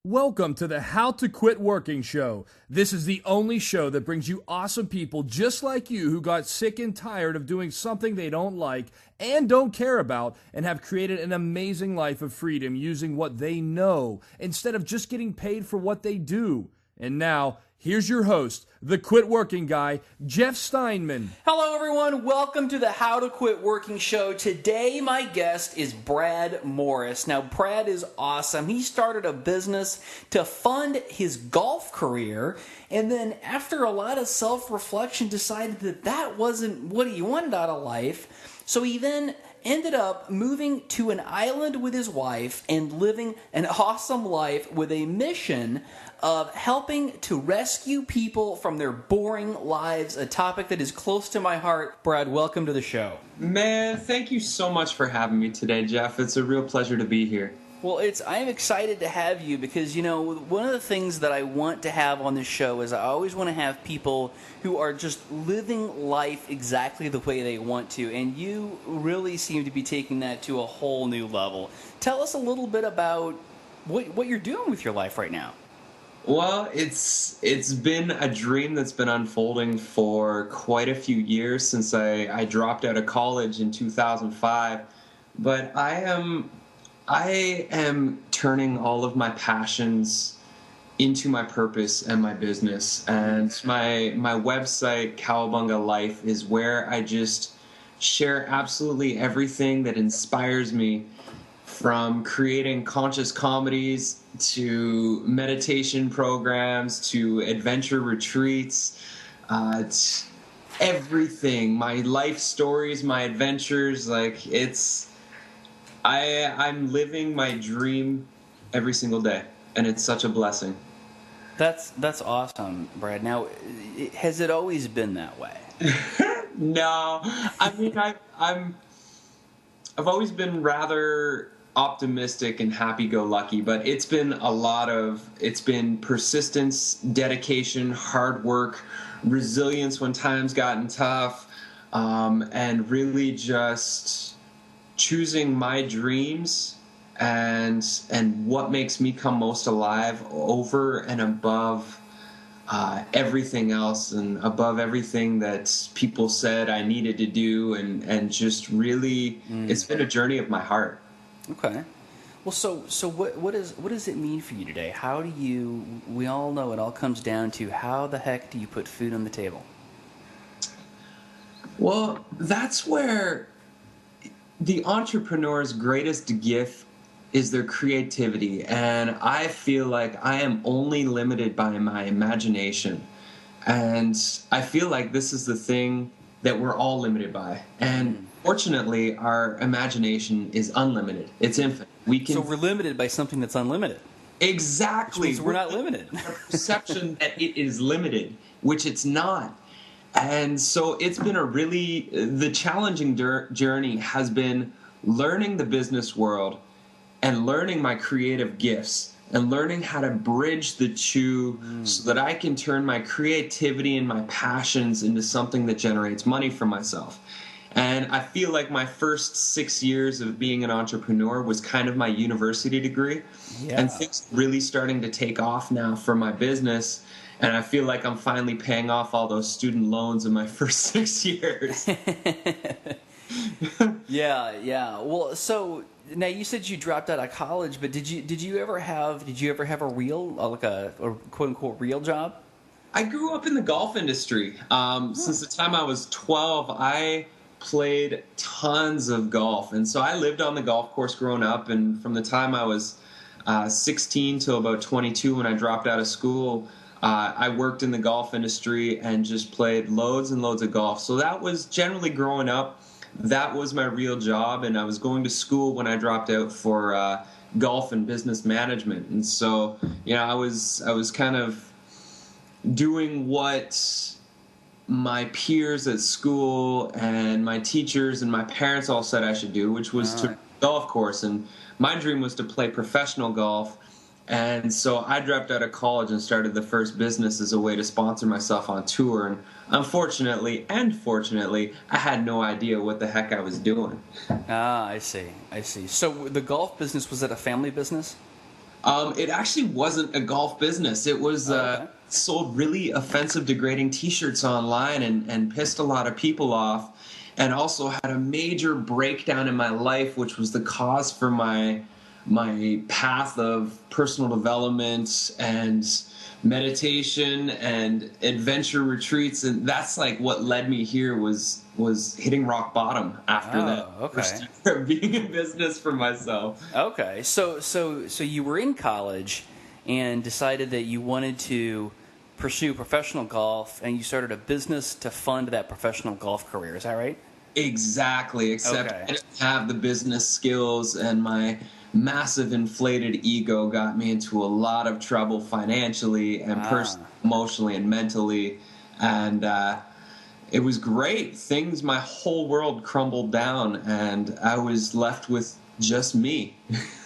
Welcome to the How to Quit Working show. This is the only show that brings you awesome people just like you who got sick and tired of doing something they don't like and don't care about and have created an amazing life of freedom using what they know instead of just getting paid for what they do. And now, here's your host, the Quit Working guy, Jeff Steinman. Hello everyone, welcome to the How to Quit Working show. Today my guest is Brad Morris. Now Brad is awesome. He started a business to fund his golf career, and then after a lot of self-reflection decided that that wasn't what he wanted out of life. So he then ended up moving to an island with his wife and living an awesome life with a mission of helping to rescue people from their boring lives, a topic that is close to my heart. Brad, welcome to the show. Man, thank you so much for having me today, Jeff. It's a real pleasure to be here. Well, I am excited to have you because, one of the things that I want to have on this show is I always want to have people who are just living life exactly the way they want to, and you really seem to be taking that to a whole new level. Tell us a little bit about what you're doing with your life right now. Well, it's been a dream that's been unfolding for quite a few years since I dropped out of college in 2005, but I am turning all of my passions into my purpose and my business. And my website, Cowabunga Life, is where I just share absolutely everything that inspires me, from creating conscious comedies to meditation programs to adventure retreats, everything, my life stories, my adventures. I'm living my dream every single day, and it's such a blessing. That's awesome, Brad. Now, has it always been that way? No, I mean I've always been rather optimistic and happy-go-lucky, but it's been persistence, dedication, hard work, resilience when times gotten tough, and really just choosing my dreams and what makes me come most alive over and above everything else, and above everything that people said I needed to do, and just really it's been a journey of my heart. Okay. Well, so what does it mean for you today? How do you? We all know it all comes down to how the heck do you put food on the table? Well, that's where the entrepreneur's greatest gift is their creativity, and I feel like I am only limited by my imagination, and I feel like this is the thing that we're all limited by, and fortunately our imagination is unlimited. It's infinite. So we're limited by something that's unlimited. Exactly. Which means we're not limited. Our perception that it is limited, which it's not. And so it's been the challenging journey has been learning the business world and learning my creative gifts and learning how to bridge the two so that I can turn my creativity and my passions into something that generates money for myself. And I feel like my first 6 years of being an entrepreneur was kind of my university degree. Yeah. And things really starting to take off now for my business. And I feel like I'm finally paying off all those student loans in my first 6 years. Yeah. Well, so now you said you dropped out of college, but did you ever have a real, like a quote unquote real job? I grew up in the golf industry. Since the time I was 12, I played tons of golf, and so I lived on the golf course growing up. And from the time I was 16 till about 22, when I dropped out of school, I worked in the golf industry and just played loads and loads of golf. So that was generally growing up. That was my real job, and I was going to school when I dropped out for golf and business management. And so, I was kind of doing what my peers at school and my teachers and my parents all said I should do, which was to golf course. And my dream was to play professional golf. And so I dropped out of college and started the first business as a way to sponsor myself on tour. And unfortunately and fortunately, I had no idea what the heck I was doing. I see. So the golf business, was it a family business? It actually wasn't a golf business. It was sold really offensive, degrading T-shirts online and pissed a lot of people off, and also had a major breakdown in my life, which was the cause for my path of personal development and meditation and adventure retreats, and that's like what led me here was hitting rock bottom after that first year of being in business for myself. Okay, so you were in college and decided that you wanted to pursue professional golf, and you started a business to fund that professional golf career. Is that right? Exactly, except I didn't have the business skills, and my massive inflated ego got me into a lot of trouble financially and personally, emotionally, and mentally. And it was great. My whole world crumbled down, and I was left with just me.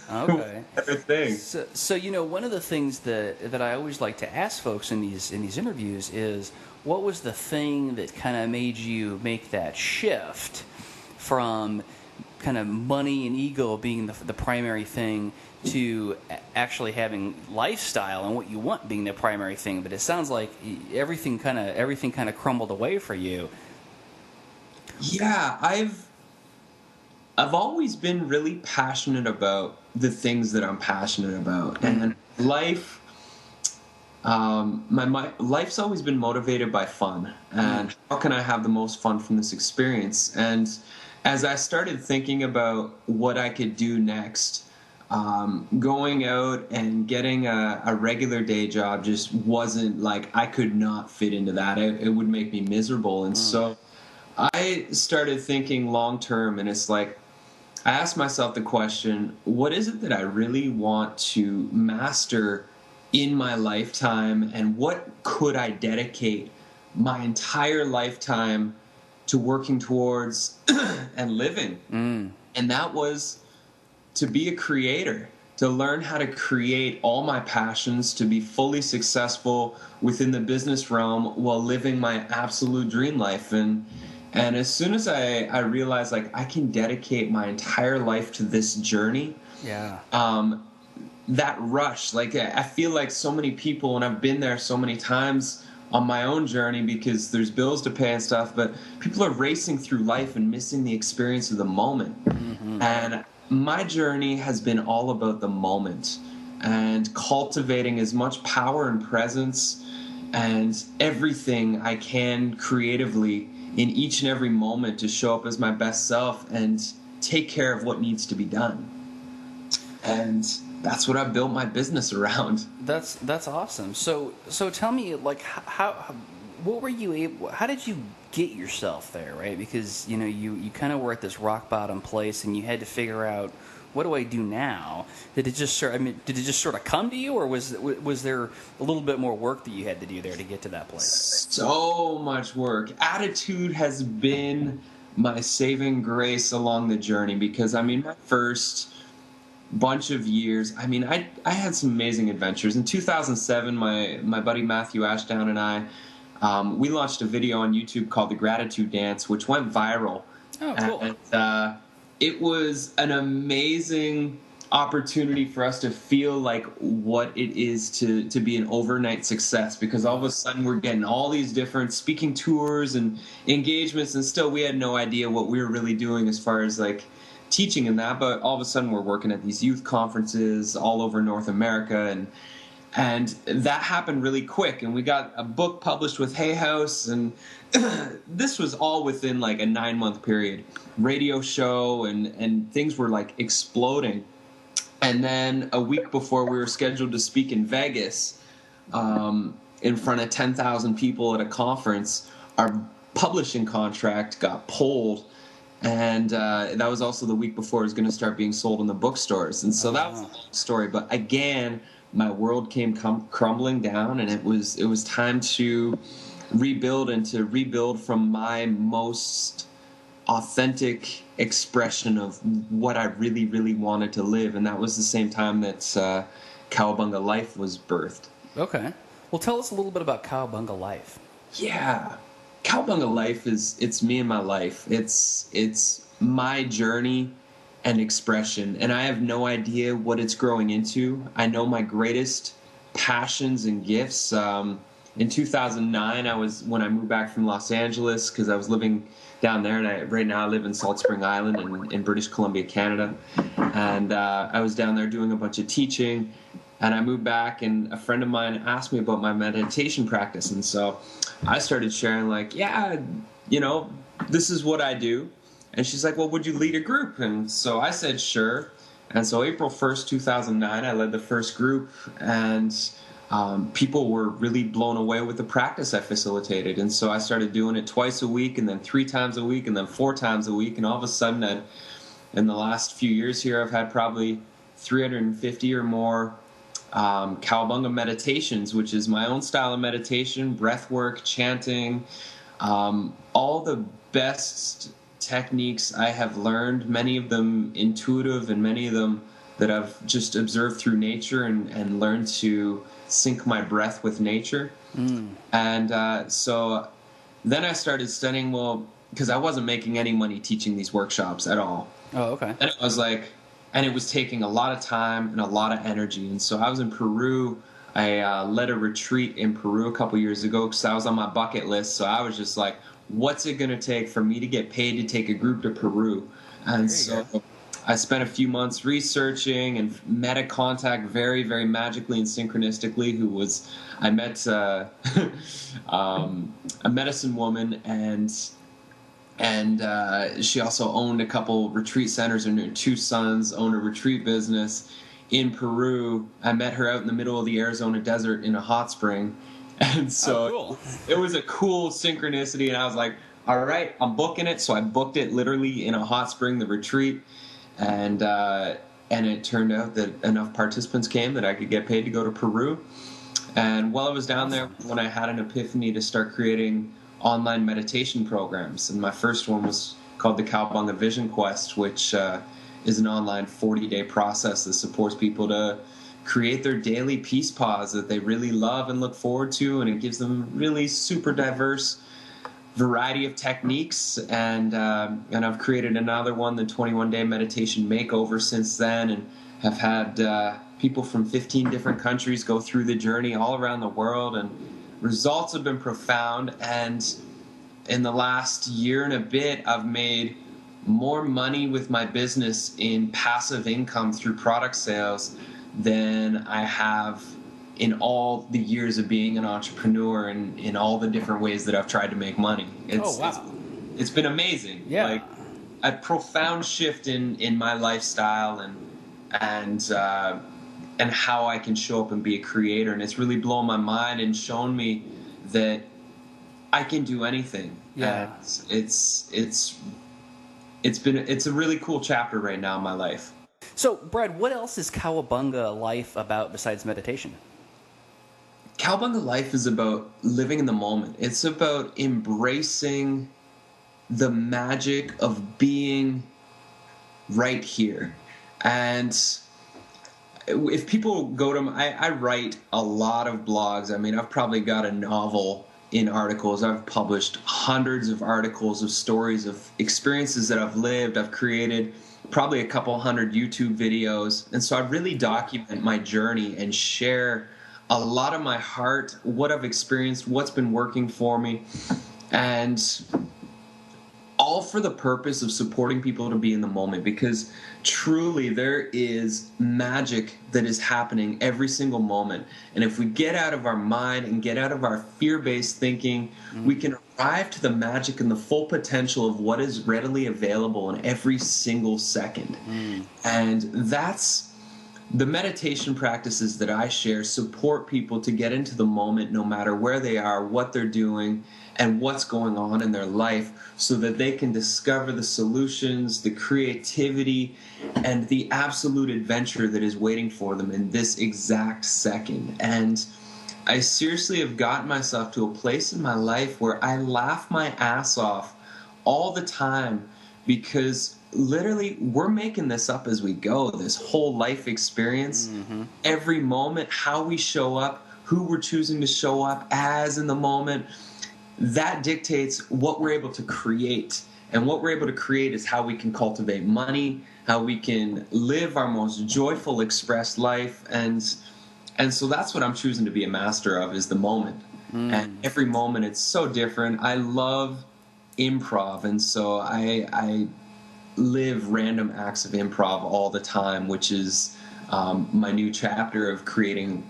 Okay. Everything. So you know, one of the things that I always like to ask folks in these interviews is, what was the thing that kind of made you make that shift from kind of money and ego being the primary thing to actually having lifestyle and what you want being the primary thing? But it sounds like everything kind of crumbled away for you. Yeah, I've always been really passionate about the things that I'm passionate about, and life. My life's always been motivated by fun, and how can I have the most fun from this experience? And as I started thinking about what I could do next, going out and getting a regular day job just wasn't like, I could not fit into that. It would make me miserable. And so I started thinking long term, and it's like, I asked myself the question, what is it that I really want to master in my lifetime, and what could I dedicate my entire lifetime to working towards and living? And that was to be a creator, to learn how to create all my passions, to be fully successful within the business realm while living my absolute dream life. And as soon as I realized, like, I can dedicate my entire life to this journey, that rush, like, I feel like so many people, and I've been there so many times on my own journey because there's bills to pay and stuff, but people are racing through life and missing the experience of the moment. And my journey has been all about the moment and cultivating as much power and presence and everything I can creatively in each and every moment to show up as my best self and take care of what needs to be done. And that's what I built my business around. That's awesome. So tell me, like, what were you able? How did you get yourself there, right? Because you know you kind of were at this rock bottom place, and you had to figure out, what do I do now? Did it just sort of come to you, or was there a little bit more work that you had to do there to get to that place? So much work. Attitude has been my saving grace along the journey, because I mean, my first bunch of years, I mean, I had some amazing adventures. In 2007, my buddy Matthew Ashdown and I, we launched a video on YouTube called The Gratitude Dance, which went viral. Oh, cool. And it was an amazing opportunity for us to feel like what it is to be an overnight success, because all of a sudden we're getting all these different speaking tours and engagements, and still we had no idea what we were really doing as far as like teaching and that, but all of a sudden we're working at these youth conferences all over North America, and that happened really quick, and we got a book published with Hay House, and this was all within like a 9-month period. Radio show, and things were like exploding. And then a week before we were scheduled to speak in Vegas, in front of 10,000 people at a conference, our publishing contract got pulled. And that was also the week before it was going to start being sold in the bookstores. And so that was a long story. But again, my world came crumbling down, and it was time to rebuild, and to rebuild from my most authentic expression of what I really, really wanted to live. And that was the same time that Cowabunga Life was birthed. Okay. Well, tell us a little bit about Cowabunga Life. Yeah. Cowabunga Life it's me and my life. It's my journey and expression, and I have no idea what it's growing into. I know my greatest passions and gifts. In 2009, when I moved back from Los Angeles, because I was living down there, and right now I live in Salt Spring Island in British Columbia, Canada. And I was down there doing a bunch of teaching, and I moved back, and a friend of mine asked me about my meditation practice, and so I started sharing, like, yeah, this is what I do. And she's like, well, would you lead a group? And so I said, sure. And so April 1st, 2009, I led the first group, and people were really blown away with the practice I facilitated. And so I started doing it twice a week, and then 3 times a week, and then 4 times a week. And all of a sudden, in the last few years here, I've had probably 350 or more Cowabunga meditations, which is my own style of meditation, breath work, chanting, all the best techniques I have learned, many of them intuitive and many of them that I've just observed through nature and learned to sync my breath with nature. And so then I started studying, because I wasn't making any money teaching these workshops at all. Oh, okay. And it was like, and it was taking a lot of time and a lot of energy. And so I was in Peru. I led a retreat in Peru a couple years ago because that was on my bucket list. So I was just like, what's it going to take for me to get paid to take a group to Peru? And so I spent a few months researching and met a contact very, very magically and synchronistically I met a medicine woman, and she also owned a couple retreat centers, and her 2 sons owned a retreat business in Peru. I met her out in the middle of the Arizona desert in a hot spring. And so cool. It was a cool synchronicity, and I was like, all right, I'm booking it. So I booked it literally in a hot spring, the retreat, and it turned out that enough participants came that I could get paid to go to Peru. And while I was down there, when I had an epiphany to start creating online meditation programs, and my first one was called the Cowabunga Vision Quest, which is an online 40-day process that supports people to create their daily peace pause that they really love and look forward to, and it gives them really super diverse variety of techniques. And I've created another one, the 21-day meditation makeover, since then, and have had people from 15 different countries go through the journey all around the world, and results have been profound. And in the last year and a bit, I've made more money with my business in passive income through product sales than I have in all the years of being an entrepreneur and in all the different ways that I've tried to make money. It's been amazing. Yeah. Like a profound shift in my lifestyle and how I can show up and be a creator. And it's really blown my mind and shown me that I can do anything. Yeah. It's a really cool chapter right now in my life. So, Brad, what else is Cowabunga Life about besides meditation? Cowabunga Life is about living in the moment. It's about embracing the magic of being right here. And if people go to I write a lot of blogs. I mean, I've probably got a novel in articles. I've published hundreds of articles of stories of experiences that I've lived. I've created probably a couple hundred YouTube videos. And so I really document my journey and share a lot of my heart, what I've experienced, what's been working for me, and all for the purpose of supporting people to be in the moment, because truly there is magic that is happening every single moment. And if we get out of our mind and get out of our fear-based thinking, we can arrive to the magic and the full potential of what is readily available in every single second. And that's the meditation practices that I share support people to get into the moment no matter where they are, what they're doing, and what's going on in their life, so that they can discover the solutions, the creativity, and the absolute adventure that is waiting for them in this exact second. And I seriously have gotten myself to a place in my life where I laugh my ass off all the time, because literally we're making this up as we go, this whole life experience. Every moment, how we show up, who we're choosing to show up as in the moment, that dictates what we're able to create. And what we're able to create is how we can cultivate money, how we can live our most joyful, expressed life. And so that's what I'm choosing to be a master of, is the moment. And every moment, it's so different. I love improv, and so I live random acts of improv all the time, which is my new chapter of creating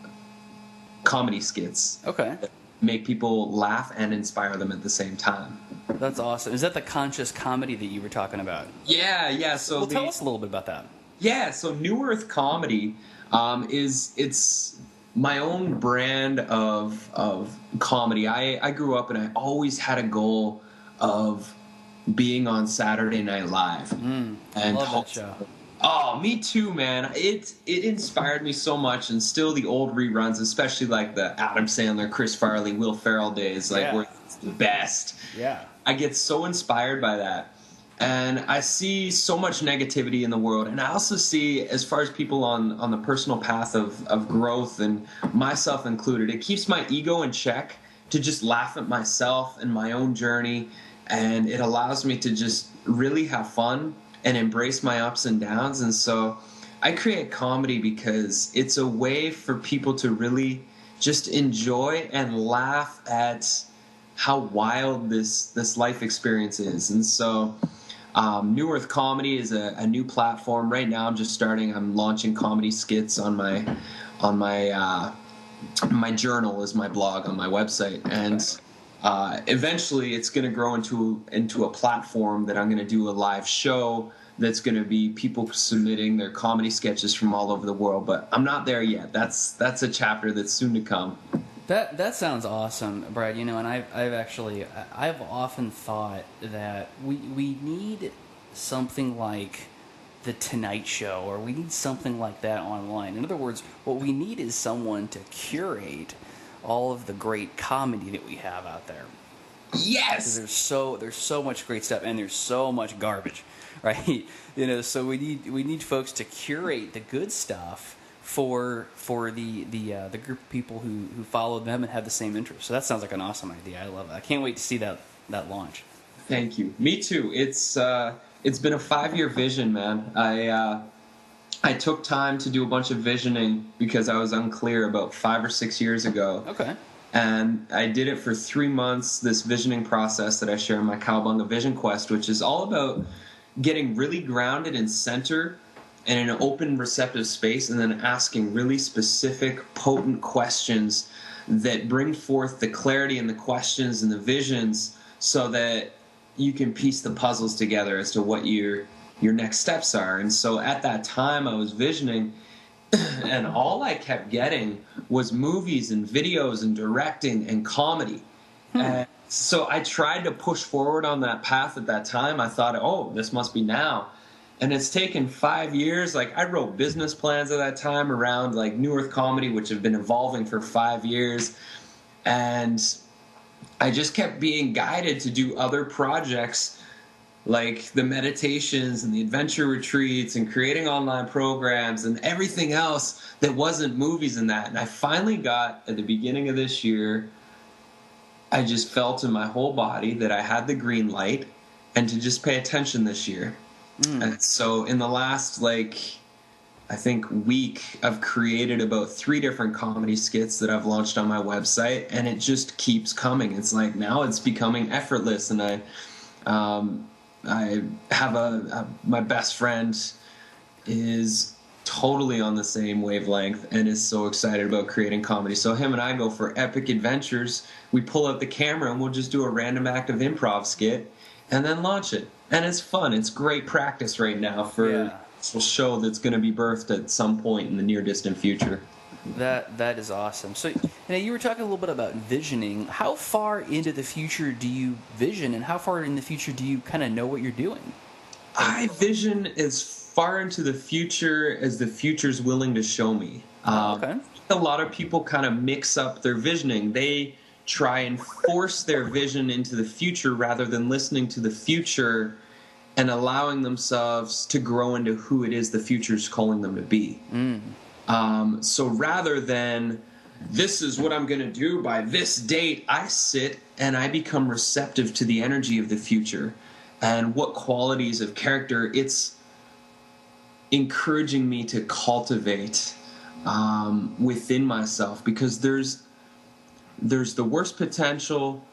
comedy skits. Okay. That make people laugh and inspire them at the same time. That's awesome. Is that the conscious comedy that you were talking about? Yeah. So Well, tell us a little bit about that. Yeah, so New Earth Comedy it's my own brand of comedy. I grew up and I always had a goal of being on Saturday Night Live. And love that show. Oh, me too, man. It inspired me so much, and still the old reruns, especially like the Adam Sandler, Chris Farley, Will Ferrell days, were the best. Yeah. I get so inspired by that. And I see so much negativity in the world. And I also see, as far as people on the personal path of growth, and myself included, it keeps my ego in check to just laugh at myself and my own journey. And it allows me to just really have fun and embrace my ups and downs. And so I create comedy because it's a way for people to really just enjoy and laugh at how wild this life experience is. And so New Earth Comedy is a new platform. Right now I'm just starting. I'm launching comedy skits on my my journal, is my blog on my website. And eventually it's going to grow into a platform that I'm going to do a live show that's going to be people submitting their comedy sketches from all over the world. But I'm not there yet. That's a chapter that's soon to come. That sounds awesome, Brad. You know, and I've often thought that we need something like The Tonight Show, or we need something like that online. In other words, what we need is someone to curate all of the great comedy that we have out there. Yes. There's so much great stuff, and there's so much garbage, right? You know, so we need folks to curate the good stuff for the group of people who follow them and have the same interests. So that sounds like an awesome idea. I love it. I can't wait to see that launch. Thank you. Me too. It's been a 5-year vision, man. I took time to do a bunch of visioning because I was unclear about 5 or 6 years ago. Okay. And I did it for 3 months, this visioning process that I share in my Cowabunga Vision Quest, which is all about getting really grounded and centered in an open, receptive space, and then asking really specific, potent questions that bring forth the clarity in the questions and the visions so that you can piece the puzzles together as to what your next steps are. And so at that time I was visioning, and all I kept getting was movies and videos and directing and comedy. And so I tried to push forward on that path at that time. I thought, oh, this must be now. And it's taken 5 years. Like, I wrote business plans at that time around like New Earth Comedy, which have been evolving for 5 years. And I just kept being guided to do other projects like the meditations and the adventure retreats and creating online programs and everything else that wasn't movies and that. And I finally got, at the beginning of this year, I just felt in my whole body that I had the green light and to just pay attention this year. And so in the last, I think week, I've created about 3 different comedy skits that I've launched on my website, and it just keeps coming. It's like now it's becoming effortless, and I have my best friend is totally on the same wavelength and is so excited about creating comedy. So him and I go for epic adventures. We pull out the camera and we'll just do a random act of improv skit and then launch it. And it's fun. It's great practice right now for a show that's going to be birthed at some point in the near distant future. That is awesome. So you were talking a little bit about visioning. How far into the future do you vision, and how far in the future do you kind of know what you're doing? I vision as far into the future as the future's willing to show me. Okay. A lot of people kind of mix up their visioning. They try and force their vision into the future rather than listening to the future and allowing themselves to grow into who it is the future's calling them to be. So rather than, this is what I'm going to do by this date, I sit and I become receptive to the energy of the future. and what qualities of character it's encouraging me to cultivate within myself, because there's the worst potential,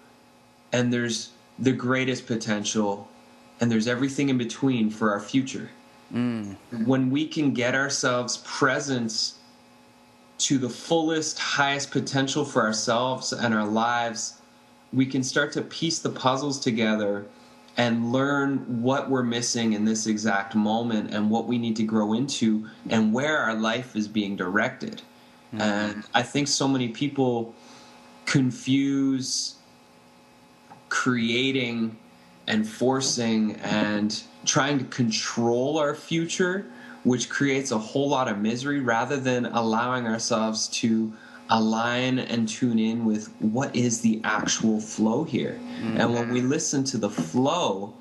and there's the greatest potential, and there's everything in between for our future. When we can get ourselves present to the fullest, highest potential for ourselves and our lives, we can start to piece the puzzles together and learn what we're missing in this exact moment and what we need to grow into and where our life is being directed. And I think so many people confuse creating and forcing and trying to control our future, which creates a whole lot of misery, rather than allowing ourselves to align and tune in with what is the actual flow here. And when we listen to the flow,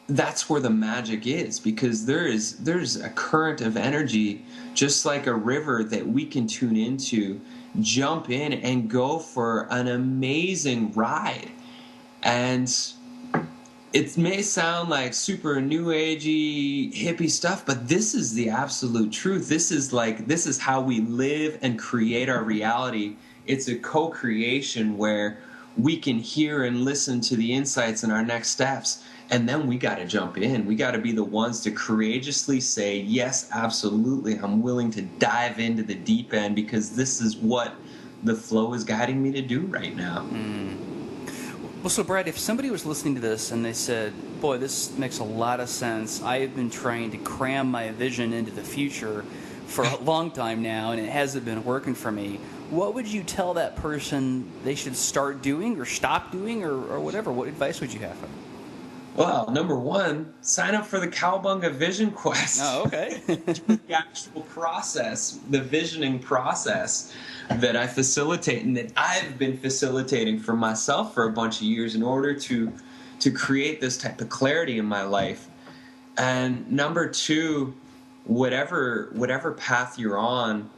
that's where the magic is, because there's a current of energy, just like a river, that we can tune into, jump in, and go for an amazing ride. And it may sound like super new agey hippie stuff, but this is the absolute truth. This is how we live and create our reality. It's a co-creation where we can hear and listen to the insights in our next steps, and then we got to jump in. We got to be the ones to courageously say, yes, absolutely, I'm willing to dive into the deep end, because this is what the flow is guiding me to do right now. Well, so Brad, if somebody was listening to this and they said, boy, this makes a lot of sense. I have been trying to cram my vision into the future for a long time now, and it hasn't been working for me. What would you tell that person they should start doing or stop doing, or whatever? What advice would you have for them? Well, number one, sign up for the Cowabunga Vision Quest. Oh, okay. The actual process, the visioning process that I facilitate and that I've been facilitating for myself for a bunch of years in order to create this type of clarity in my life. And number two, whatever path you're on,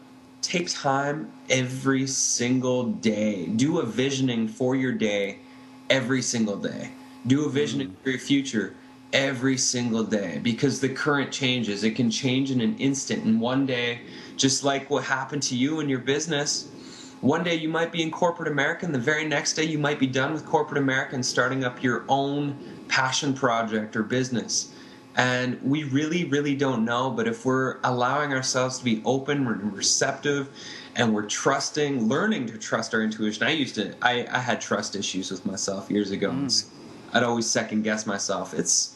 take time every single day. Do a visioning for your day every single day. Do a visioning for your future every single day, because the current changes. It can change in an instant. And one day, just like what happened to you in your business, one day you might be in corporate America, and the very next day you might be done with corporate America and starting up your own passion project or business. And we really, really don't know, but if we're allowing ourselves to be open and receptive, and we're trusting, learning to trust our intuition. I had trust issues with myself years ago. I'd always second guess myself. It's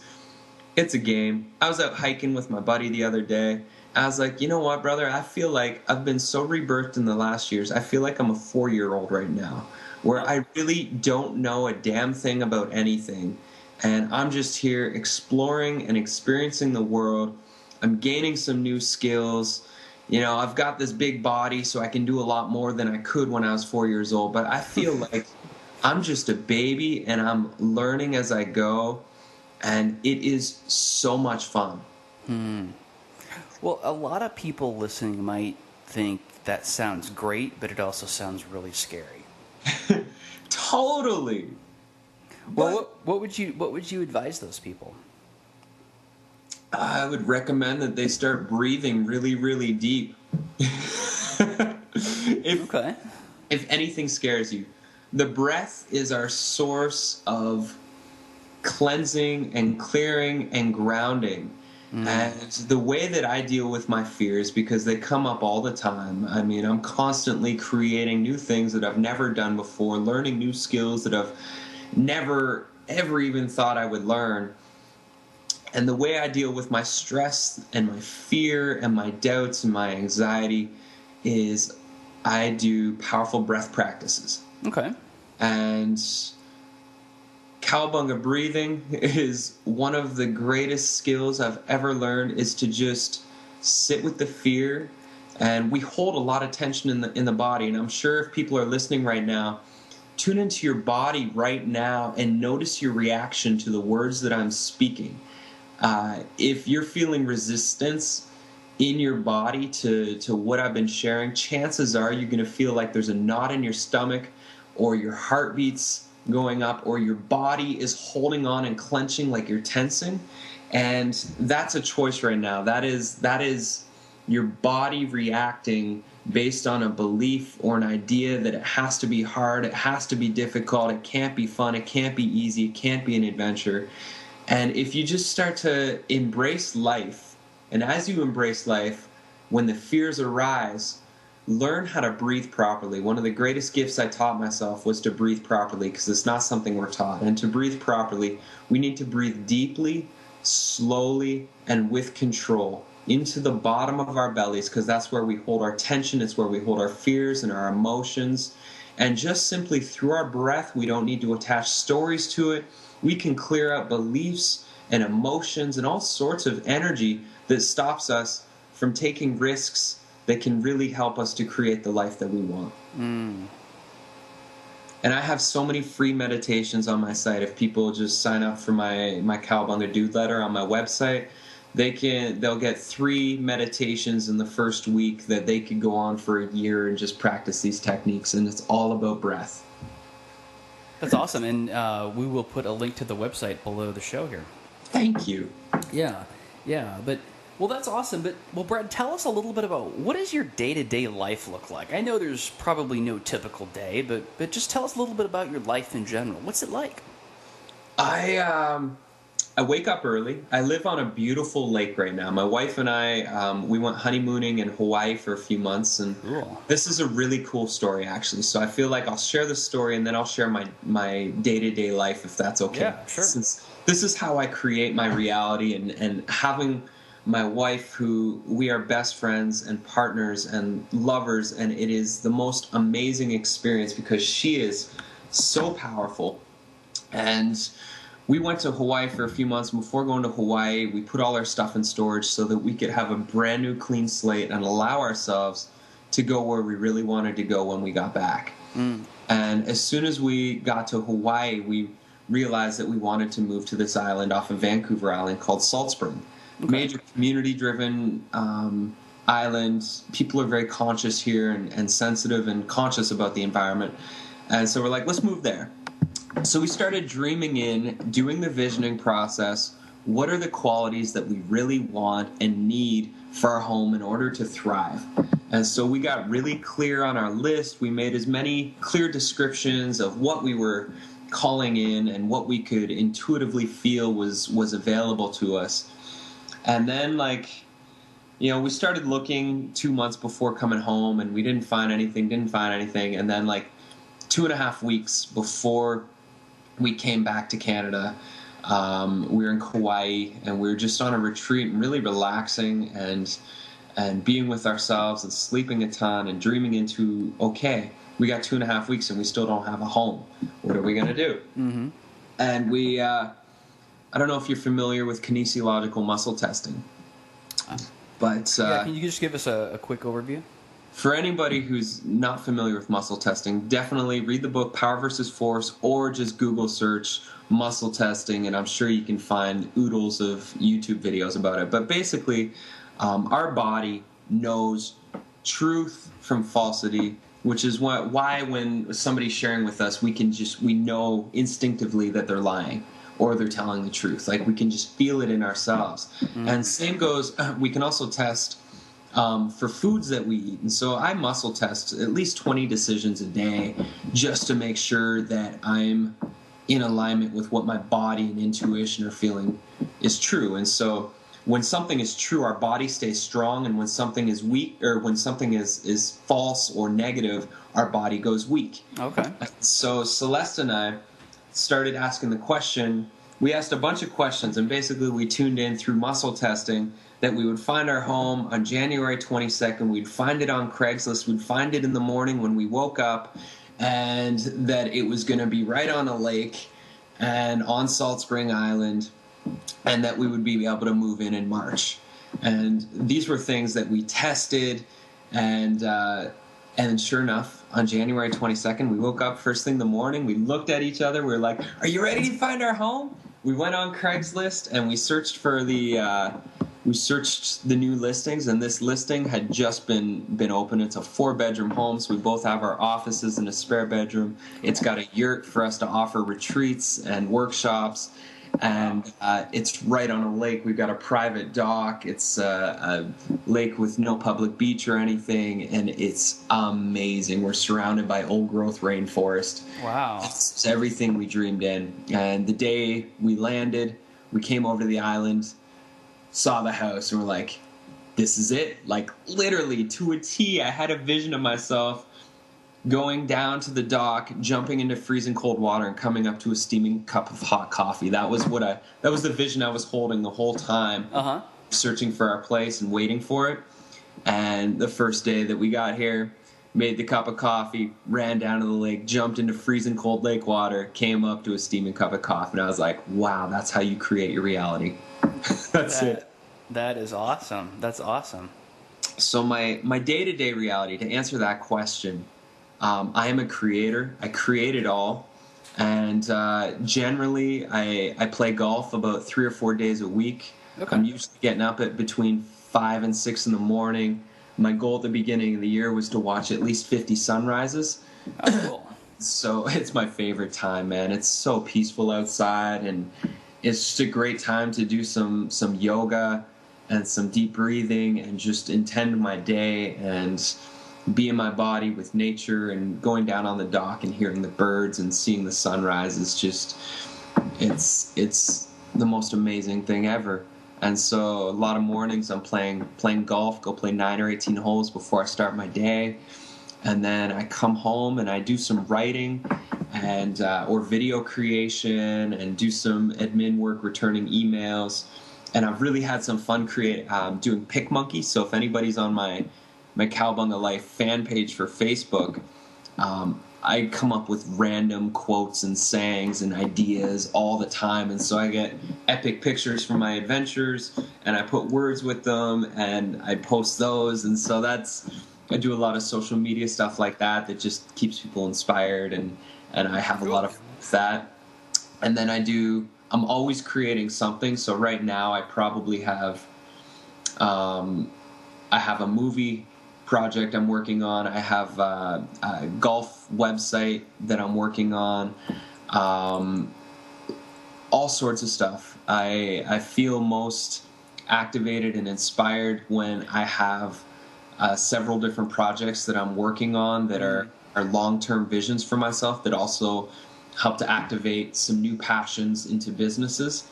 a game. I was out hiking with my buddy the other day. I was like, you know what, brother? I feel like I've been so rebirthed in the last years. I feel like I'm a 4-year-old right now, where I really don't know a damn thing about anything. And I'm just here exploring and experiencing the world. I'm gaining some new skills. You know, I've got this big body, so I can do a lot more than I could when I was 4 years old. But I feel like I'm just a baby, and I'm learning as I go, and it is so much fun. Well, a lot of people listening might think that sounds great, but it also sounds really scary. Totally. Well, what would you advise those people? I would recommend that they start breathing really, really deep. If anything scares you, the breath is our source of cleansing and clearing and grounding. And the way that I deal with my fears, because they come up all the time. I mean, I'm constantly creating new things that I've never done before, learning new skills that I've never, ever even thought I would learn. And the way I deal with my stress and my fear and my doubts and my anxiety is I do powerful breath practices. Okay. And Cowabunga breathing is one of the greatest skills I've ever learned, is to just sit with the fear. And we hold a lot of tension in the body. And I'm sure if people are listening right now, tune into your body right now and notice your reaction to the words that I'm speaking. If you're feeling resistance in your body to what I've been sharing, chances are you're going to feel like there's a knot in your stomach, or your heartbeat's going up, or your body is holding on and clenching like you're tensing. And that's a choice right now. That is your body reacting based on a belief or an idea that it has to be hard, it has to be difficult, it can't be fun, it can't be easy, it can't be an adventure. And if you just start to embrace life, and as you embrace life, when the fears arise, learn how to breathe properly. One of the greatest gifts I taught myself was to breathe properly, because it's not something we're taught. And to breathe properly, we need to breathe deeply, slowly, and with control into the bottom of our bellies, because that's where we hold our tension, it's where we hold our fears and our emotions. And just simply through our breath, we don't need to attach stories to it. We can clear out beliefs and emotions and all sorts of energy that stops us from taking risks that can really help us to create the life that we want. And I have so many free meditations on my site. If people just sign up for my Cowabunga Dude Letter on my website, they'll get 3 meditations in the first week that they could go on for a year and just practice these techniques, and it's all about breath. That's awesome, and we will put a link to the website below the show here. Thank you. Yeah, but well, that's awesome. But Brad, tell us a little bit about what does your day-to-day life look like? I know there's probably no typical day, but just tell us a little bit about your life in general. What's it like? I wake up early. I live on a beautiful lake right now. My wife and I, we went honeymooning in Hawaii for a few months, and Cool. This is a really cool story, actually. So I feel like I'll share the story, and then I'll share my day-to-day life, if that's okay. Yeah, sure. Since this is how I create my reality, and having my wife, who we are best friends and partners and lovers, and it is the most amazing experience because she is so powerful. And we went to Hawaii for a few months. Before going to Hawaii, we put all our stuff in storage so that we could have a brand new clean slate and allow ourselves to go where we really wanted to go when we got back. And as soon as we got to Hawaii, we realized that we wanted to move to this island off of Vancouver Island called Salt Spring. Okay. Major community-driven island. People are very conscious here and sensitive and conscious about the environment. And so we're like, let's move there. So we started dreaming in, doing the visioning process. What are the qualities that we really want and need for our home in order to thrive? And so we got really clear on our list. We made as many clear descriptions of what we were calling in and what we could intuitively feel was available to us. And then, we started looking 2 months before coming home, and we didn't find anything. And then, 2.5 weeks before we came back to Canada, we were in Kauai, and we were just on a retreat and really relaxing and being with ourselves and sleeping a ton and dreaming into, okay, we got 2.5 weeks and we still don't have a home. What are we going to do? Mm-hmm. And we, I don't know if you're familiar with kinesiological muscle testing, but can you just give us a quick overview? For anybody who's not familiar with muscle testing, definitely read the book Power versus Force, or just Google search muscle testing, and I'm sure you can find oodles of YouTube videos about it. But basically, our body knows truth from falsity, which is why when somebody's sharing with us, we know instinctively that they're lying or they're telling the truth. We can just feel it in ourselves. Mm-hmm. And same goes, we can also test for foods that we eat. And so I muscle test at least 20 decisions a day just to make sure that I'm in alignment with what my body and intuition are feeling is true. And so when something is true, our body stays strong, and when something is weak, or when something is false or negative, our body goes weak. Okay. So Celeste and I started asking the question. We asked a bunch of questions, and basically we tuned in through muscle testing that we would find our home on January 22nd. We'd find it on Craigslist. We'd find it in the morning when we woke up, and that it was going to be right on a lake and on Salt Spring Island, and that we would be able to move in March. And these were things that we tested, and sure enough, on January 22nd, we woke up first thing in the morning. We looked at each other. We were like, "Are you ready to find our home?" We went on Craigslist and we searched for the we searched the new listings, and this listing had just been open. It's a 4-bedroom home, so we both have our offices and a spare bedroom. It's got a yurt for us to offer retreats and workshops, and it's right on a lake. We've got a private dock. It's a lake with no public beach or anything, and it's amazing. We're surrounded by old-growth rainforest. Wow. It's everything we dreamed in. And the day we landed, we came over to the island, saw the house, and we're like, this is it. Like, literally, to a T, I had a vision of myself going down to the dock, jumping into freezing cold water, and coming up to a steaming cup of hot coffee. That was the vision I was holding the whole time, searching for our place and waiting for it. And the first day that we got here, made the cup of coffee, ran down to the lake, jumped into freezing cold lake water, came up to a steaming cup of coffee, and I was like, wow, that's how you create your reality. That's it. That is awesome. That's awesome. So my day-to-day reality, to answer that question, I am a creator. I create it all. And generally, I play golf about 3 or 4 days a week. Okay. I'm usually getting up at between 5 and 6 in the morning. My goal at the beginning of the year was to watch at least 50 sunrises. Oh, cool. So it's my favorite time, man. It's so peaceful outside, and it's just a great time to do some yoga and some deep breathing and just intend my day and be in my body with nature, and going down on the dock and hearing the birds and seeing the sunrise is just, it's the most amazing thing ever. And so a lot of mornings I'm playing golf, go play 9 or 18 holes before I start my day. And then I come home and I do some writing and or video creation and do some admin work, returning emails. And I've really had some fun doing PicMonkey. So if anybody's on my Cowabunga Life fan page for Facebook, I come up with random quotes and sayings and ideas all the time, and so I get epic pictures from my adventures, and I put words with them, and I post those, and so I do a lot of social media stuff like that just keeps people inspired, and I have a lot of fun with that. And then I'm always creating something, so right now I probably have a movie project I'm working on. I have a golf website that I'm working on. All sorts of stuff. I feel most activated and inspired when I have several different projects that I'm working on that are long-term visions for myself that also help to activate some new passions into businesses.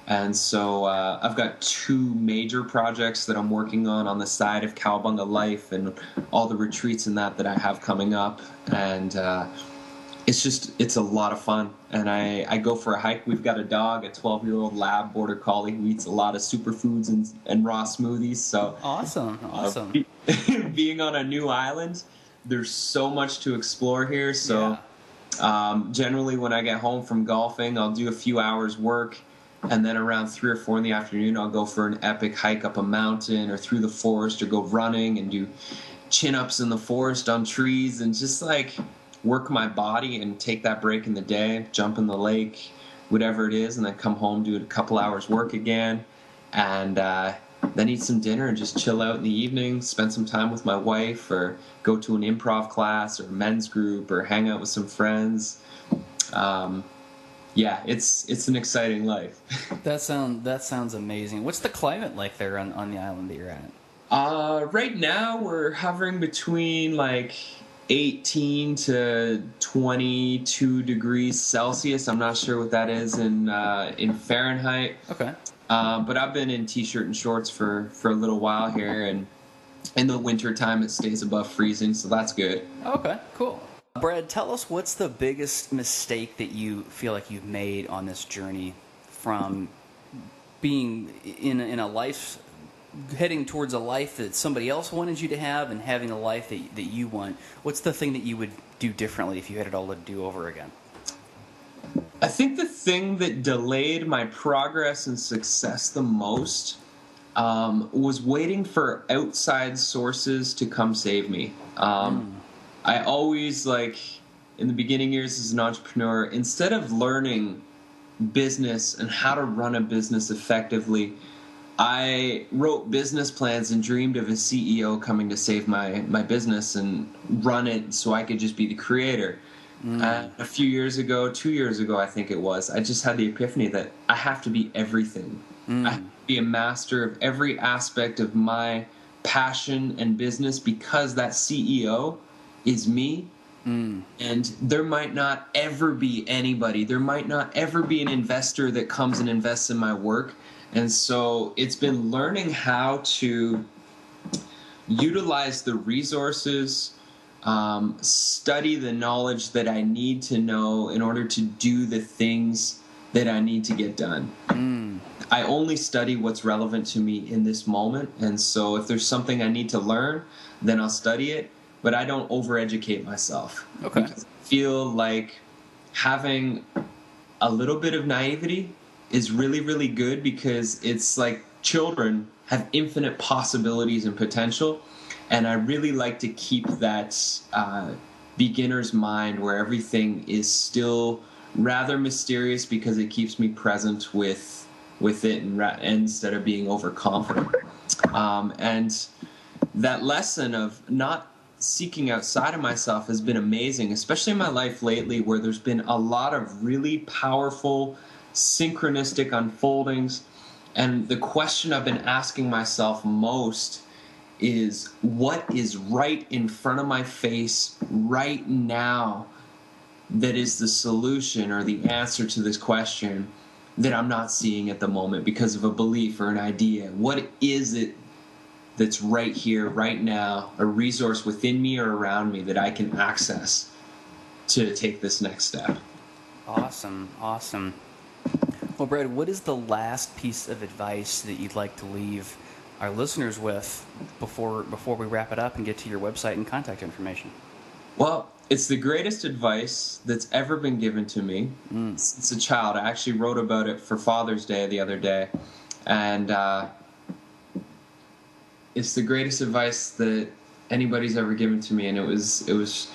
And so I've got 2 major projects that I'm working on the side of Cowabunga Life and all the retreats and that I have coming up. And it's a lot of fun. And I go for a hike. We've got a dog, a 12-year-old lab border collie who eats a lot of superfoods and raw smoothies. So Awesome. Being on a new island, there's so much to explore here. So generally when I get home from golfing, I'll do a few hours work. And then around 3 or 4 in the afternoon, I'll go for an epic hike up a mountain or through the forest, or go running and do chin-ups in the forest on trees, and just like work my body and take that break in the day, jump in the lake, whatever it is, and then come home, do a couple hours work again, and then eat some dinner and just chill out in the evening, spend some time with my wife, or go to an improv class or a men's group, or hang out with some friends. Yeah, it's an exciting life. That sounds amazing. What's the climate like there on the island that you're at? Right now we're hovering between like 18 to 22 degrees Celsius. I'm not sure what that is in Fahrenheit. Okay. But I've been in t-shirt and shorts for a little while here, and in the winter time it stays above freezing, so that's good. Okay, cool. Brad, tell us, what's the biggest mistake that you feel like you've made on this journey from being in a life, heading towards a life that somebody else wanted you to have, and having a life that you want? What's the thing that you would do differently if you had it all to do over again? I think the thing that delayed my progress and success the most was waiting for outside sources to come save me. I always, in the beginning years as an entrepreneur, instead of learning business and how to run a business effectively, I wrote business plans and dreamed of a CEO coming to save my business and run it so I could just be the creator. A few years ago, 2 years ago, I think it was, I just had the epiphany that I have to be everything. I have to be a master of every aspect of my passion and business, because that CEO is me. And there might not ever be anybody, there might not ever be an investor that comes and invests in my work. And so it's been learning how to utilize the resources, study the knowledge that I need to know in order to do the things that I need to get done. I only study what's relevant to me in this moment. And so if there's something I need to learn, then I'll study it. But I don't overeducate myself. Okay. Because I feel like having a little bit of naivety is really, really good, because it's like children have infinite possibilities and potential. And I really like to keep that beginner's mind where everything is still rather mysterious, because it keeps me present with it and instead of being overconfident. And that lesson of not seeking outside of myself has been amazing, especially in my life lately, where there's been a lot of really powerful synchronistic unfoldings. And the question I've been asking myself most is, what is right in front of my face right now that is the solution or the answer to this question that I'm not seeing at the moment because of a belief or an idea? What is it that's right here, right now, a resource within me or around me that I can access to take this next step? Awesome. Well, Brad, what is the last piece of advice that you'd like to leave our listeners with before we wrap it up and get to your website and contact information? Well, it's the greatest advice that's ever been given to me since a child. I actually wrote about it for Father's Day the other day. And it's the greatest advice that anybody's ever given to me. And it was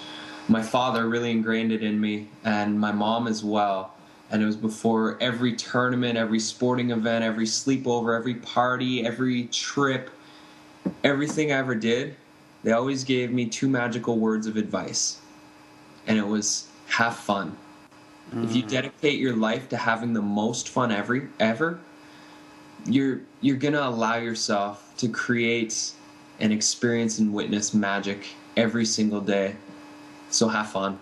my father really ingrained it in me, and my mom as well. And it was before every tournament, every sporting event, every sleepover, every party, every trip, everything I ever did, they always gave me two magical words of advice. And it was, have fun. If you dedicate your life to having the most fun ever, you're going to allow yourself to create and experience and witness magic every single day. So have fun.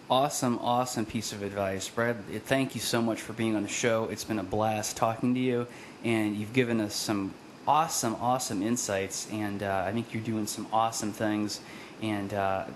Awesome piece of advice. Brad, thank you so much for being on the show. It's been a blast talking to you, and you've given us some awesome insights, and I think you're doing some awesome things, and I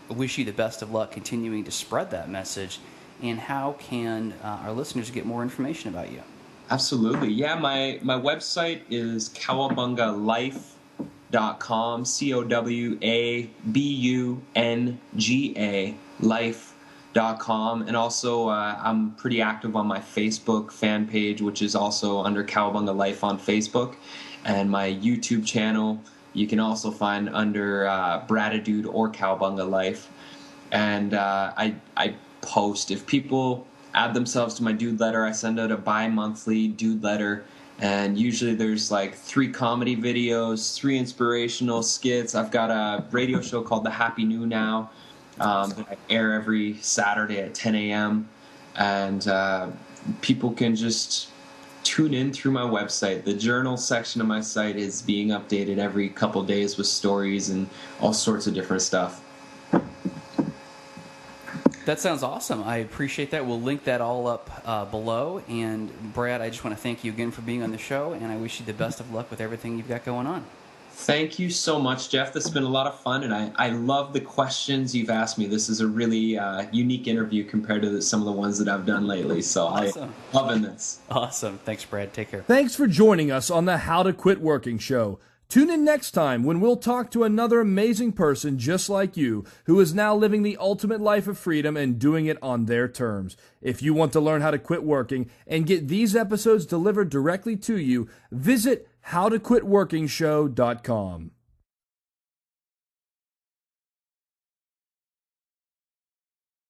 wish you the best of luck continuing to spread that message. And how can our listeners get more information about you? Absolutely. Yeah, my website is cowabungalife.com, COWABUNGA life.com. And also I'm pretty active on my Facebook fan page, which is also under Cowabunga Life on Facebook, and my YouTube channel you can also find under Braditude or Cowabunga Life. And I post, if people add themselves to my dude letter, I send out a bi-monthly dude letter, and usually there's like 3 comedy videos, 3 inspirational skits. I've got a radio show called The Happy New Now that I air every Saturday at 10 a.m. And people can just tune in through my website. The journal section of my site is being updated every couple days with stories and all sorts of different stuff. That sounds awesome. I appreciate that. We'll link that all up below. And Brad, I just want to thank you again for being on the show, and I wish you the best of luck with everything you've got going on. Thank you so much, Jeff. This has been a lot of fun, and I love the questions you've asked me. This is a really unique interview compared to some of the ones that I've done lately, so awesome. I'm loving this. Awesome. Thanks, Brad. Take care. Thanks for joining us on the How to Quit Working show. Tune in next time when we'll talk to another amazing person just like you who is now living the ultimate life of freedom and doing it on their terms. If you want to learn how to quit working and get these episodes delivered directly to you, visit howtoquitworkingshow.com.